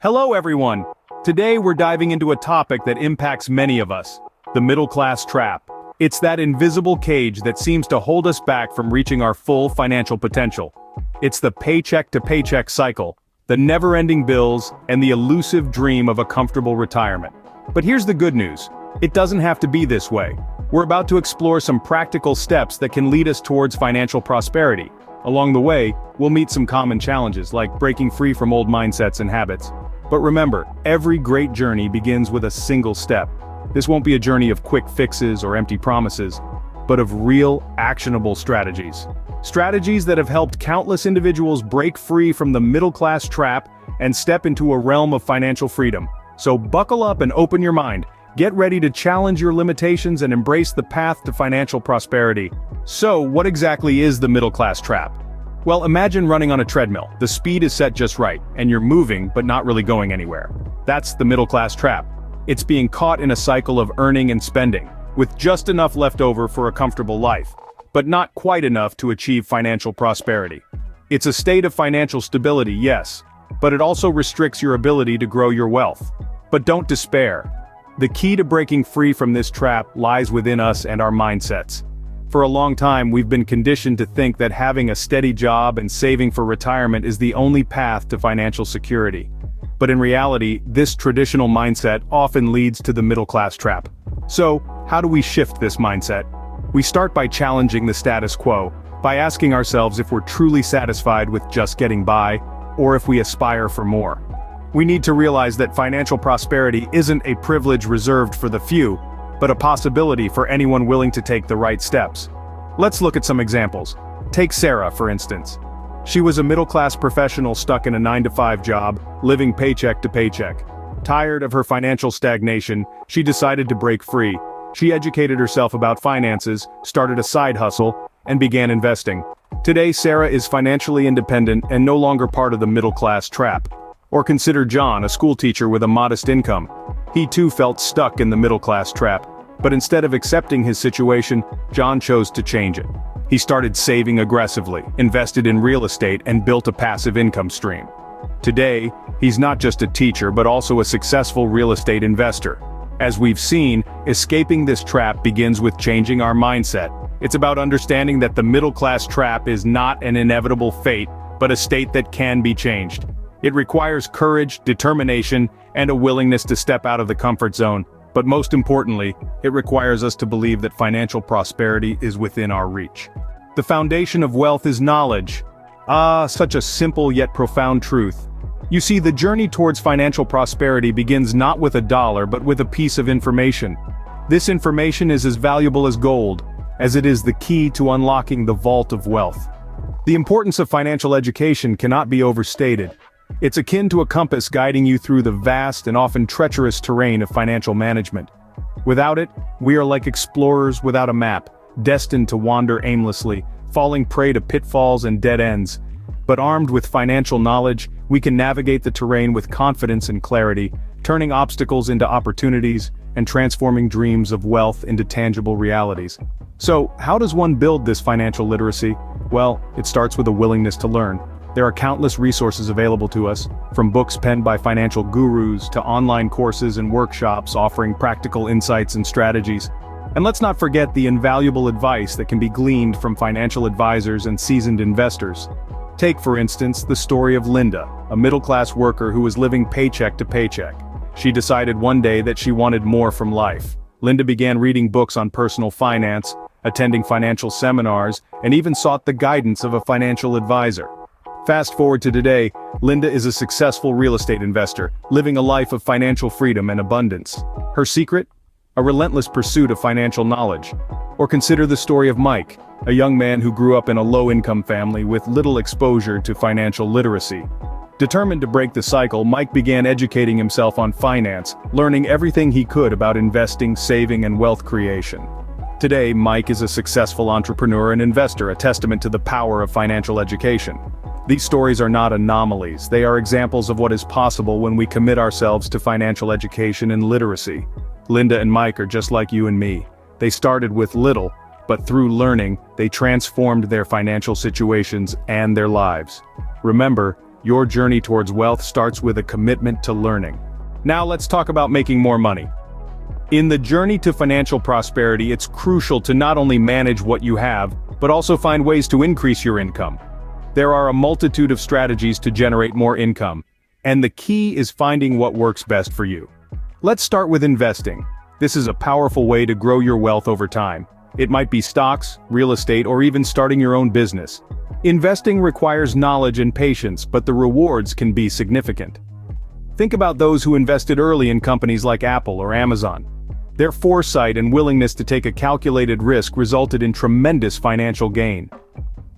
Hello everyone! Today we're diving into a topic that impacts many of us, the middle class trap. It's that invisible cage that seems to hold us back from reaching our full financial potential. It's the paycheck to paycheck cycle, the never-ending bills, and the elusive dream of a comfortable retirement. But here's the good news. It doesn't have to be this way. We're about to explore some practical steps that can lead us towards financial prosperity. Along the way, we'll meet some common challenges like breaking free from old mindsets and habits. But remember, every great journey begins with a single step. This won't be a journey of quick fixes or empty promises, but of real, actionable strategies. Strategies that have helped countless individuals break free from the middle-class trap and step into a realm of financial freedom. So buckle up and open your mind. Get ready to challenge your limitations and embrace the path to financial prosperity. So, what exactly is the middle-class trap? Well, imagine running on a treadmill. The speed is set just right, and you're moving but not really going anywhere. That's the middle-class trap. It's being caught in a cycle of earning and spending, with just enough left over for a comfortable life, but not quite enough to achieve financial prosperity. It's a state of financial stability, yes, but it also restricts your ability to grow your wealth. But don't despair. The key to breaking free from this trap lies within us and our mindsets. For a long time, we've been conditioned to think that having a steady job and saving for retirement is the only path to financial security. But in reality, this traditional mindset often leads to the middle-class trap. So, how do we shift this mindset? We start by challenging the status quo, by asking ourselves if we're truly satisfied with just getting by, or if we aspire for more. We need to realize that financial prosperity isn't a privilege reserved for the few, but a possibility for anyone willing to take the right steps. Let's look at some examples. Take Sarah, for instance. She was a middle-class professional stuck in a 9-to-5 job, living paycheck to paycheck. Tired of her financial stagnation, she decided to break free. She educated herself about finances, started a side hustle, and began investing. Today, Sarah is financially independent and no longer part of the middle-class trap. Or consider John, a school teacher with a modest income. He too felt stuck in the middle-class trap, but instead of accepting his situation, John chose to change it. He started saving aggressively, invested in real estate, and built a passive income stream. Today, he's not just a teacher but also a successful real estate investor. As we've seen, escaping this trap begins with changing our mindset. It's about understanding that the middle-class trap is not an inevitable fate, but a state that can be changed. It requires courage, determination, and a willingness to step out of the comfort zone. But most importantly, it requires us to believe that financial prosperity is within our reach. The foundation of wealth is knowledge. Such a simple yet profound truth. You see, the journey towards financial prosperity begins not with a dollar but with a piece of information. This information is as valuable as gold, as it is the key to unlocking the vault of wealth. The importance of financial education cannot be overstated. It's akin to a compass guiding you through the vast and often treacherous terrain of financial management. Without it, we are like explorers without a map, destined to wander aimlessly, falling prey to pitfalls and dead ends. But armed with financial knowledge, we can navigate the terrain with confidence and clarity, turning obstacles into opportunities and transforming dreams of wealth into tangible realities. So, how does one build this financial literacy? Well, it starts with a willingness to learn. There are countless resources available to us, from books penned by financial gurus to online courses and workshops offering practical insights and strategies. And let's not forget the invaluable advice that can be gleaned from financial advisors and seasoned investors. Take, for instance, the story of Linda, a middle-class worker who was living paycheck to paycheck. She decided one day that she wanted more from life. Linda began reading books on personal finance, attending financial seminars, and even sought the guidance of a financial advisor. Fast forward to today, Linda is a successful real estate investor, living a life of financial freedom and abundance. Her secret? A relentless pursuit of financial knowledge. Or consider the story of Mike, a young man who grew up in a low-income family with little exposure to financial literacy. Determined to break the cycle, Mike began educating himself on finance, learning everything he could about investing, saving, and wealth creation. Today, Mike is a successful entrepreneur and investor, a testament to the power of financial education. These stories are not anomalies, they are examples of what is possible when we commit ourselves to financial education and literacy. Linda and Mike are just like you and me. They started with little, but through learning, they transformed their financial situations and their lives. Remember, Your journey towards wealth starts with a commitment to learning. Now let's talk about making more money. In the journey to financial prosperity, it's crucial to not only manage what you have, but also find ways to increase your income. There are a multitude of strategies to generate more income, and the key is finding what works best for you. Let's start with investing. This is a powerful way to grow your wealth over time. It might be stocks, real estate, or even starting your own business. Investing requires knowledge and patience, but the rewards can be significant. Think about those who invested early in companies like Apple or Amazon. Their foresight and willingness to take a calculated risk resulted in tremendous financial gain.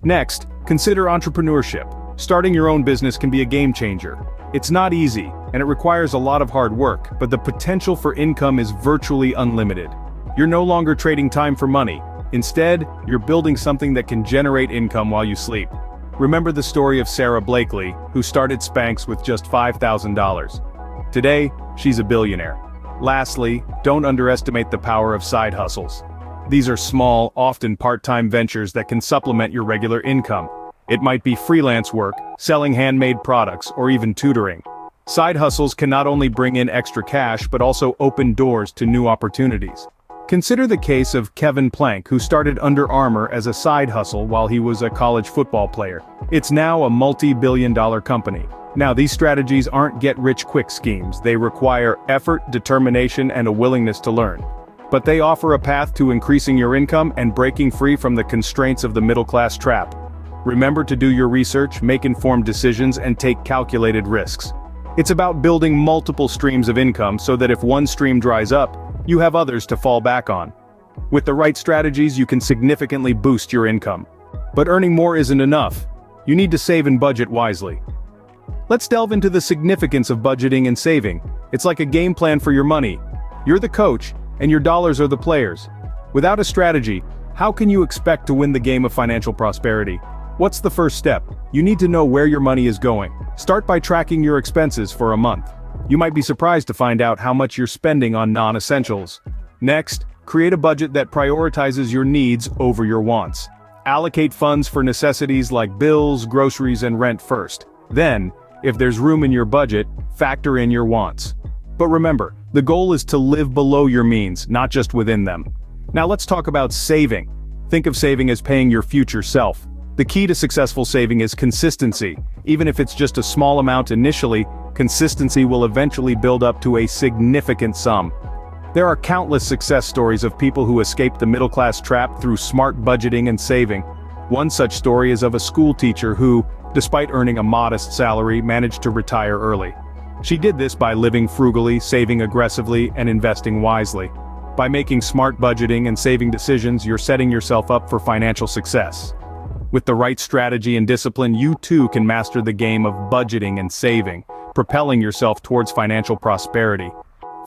Next, consider entrepreneurship. Starting your own business can be a game changer. It's not easy, and it requires a lot of hard work, but the potential for income is virtually unlimited. You're no longer trading time for money. Instead, you're building something that can generate income while you sleep. Remember the story of Sarah Blakely, who started Spanx with just $5,000. Today, she's a billionaire. Lastly, don't underestimate the power of side hustles. These are small, often part-time ventures that can supplement your regular income. It might be freelance work, selling handmade products, or even tutoring. Side hustles can not only bring in extra cash but also open doors to new opportunities. Consider the case of Kevin Plank, who started Under Armour as a side hustle while he was a college football player. It's now a multi-billion-dollar company. Now, these strategies aren't get-rich-quick schemes. They require effort, determination, and a willingness to learn. But they offer a path to increasing your income and breaking free from the constraints of the middle-class trap. Remember to do your research, make informed decisions, and take calculated risks. It's about building multiple streams of income so that if one stream dries up, you have others to fall back on. With the right strategies, you can significantly boost your income. But earning more isn't enough. You need to save and budget wisely. Let's delve into the significance of budgeting and saving. It's like a game plan for your money. You're the coach, and your dollars are the players. Without a strategy, how can you expect to win the game of financial prosperity? What's the first step? You need to know where your money is going. Start by tracking your expenses for a month. You might be surprised to find out how much you're spending on non-essentials. Next, create a budget that prioritizes your needs over your wants. Allocate funds for necessities like bills, groceries, and rent first. Then, if there's room in your budget, factor in your wants. But remember, the goal is to live below your means, not just within them. Now let's talk about saving. Think of saving as paying your future self. The key to successful saving is consistency. Even if it's just a small amount initially, consistency will eventually build up to a significant sum. There are countless success stories of people who escaped the middle-class trap through smart budgeting and saving. One such story is of a school teacher who, despite earning a modest salary, managed to retire early. She did this by living frugally, saving aggressively, and investing wisely. By making smart budgeting and saving decisions, you're setting yourself up for financial success. With the right strategy and discipline, you too can master the game of budgeting and saving, propelling yourself towards financial prosperity.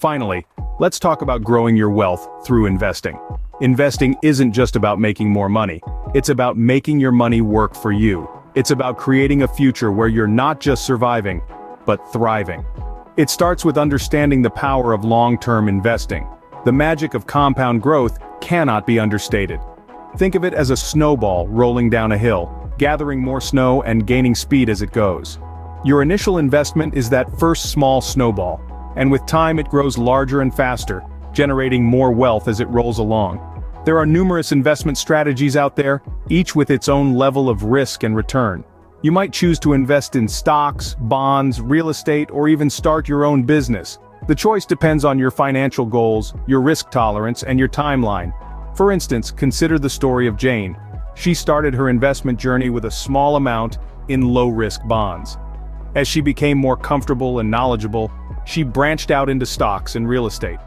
Finally, let's talk about growing your wealth through investing. Investing isn't just about making more money. It's about making your money work for you. It's about creating a future where you're not just surviving, but thriving. It starts with understanding the power of long-term investing. The magic of compound growth cannot be understated. Think of it as a snowball rolling down a hill, gathering more snow and gaining speed as it goes. Your initial investment is that first small snowball, and with time it grows larger and faster, generating more wealth as it rolls along. There are numerous investment strategies out there, each with its own level of risk and return. You might choose to invest in stocks, bonds, real estate, or even start your own business. The choice depends on your financial goals, your risk tolerance, and your timeline. For instance, consider the story of Jane. She started her investment journey with a small amount in low-risk bonds. As she became more comfortable and knowledgeable, she branched out into stocks and real estate.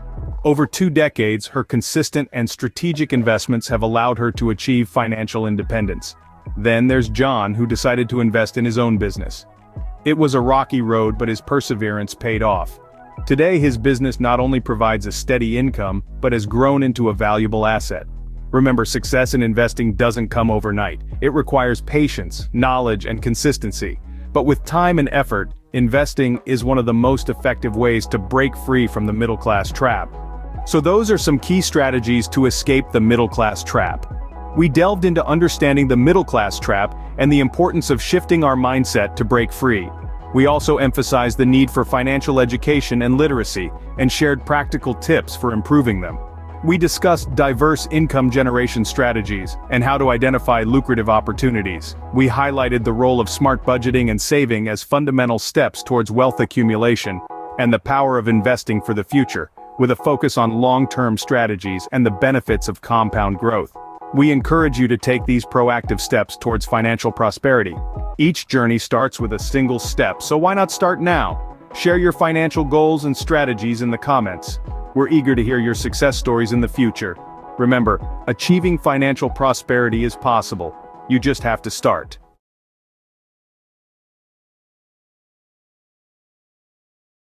Over 2 decades, her consistent and strategic investments have allowed her to achieve financial independence. Then there's John, who decided to invest in his own business. It was a rocky road, but his perseverance paid off. Today, his business not only provides a steady income, but has grown into a valuable asset. Remember, success in investing doesn't come overnight. It requires patience, knowledge, and consistency. But with time and effort, investing is one of the most effective ways to break free from the middle-class trap. So those are some key strategies to escape the middle-class trap. We delved into understanding the middle-class trap and the importance of shifting our mindset to break free. We also emphasized the need for financial education and literacy, and shared practical tips for improving them. We discussed diverse income generation strategies and how to identify lucrative opportunities. We highlighted the role of smart budgeting and saving as fundamental steps towards wealth accumulation, and the power of investing for the future, with a focus on long-term strategies and the benefits of compound growth. We encourage you to take these proactive steps towards financial prosperity. Each journey starts with a single step, so why not start now? Share your financial goals and strategies in the comments. We're eager to hear your success stories in the future. Remember, achieving financial prosperity is possible. You just have to start.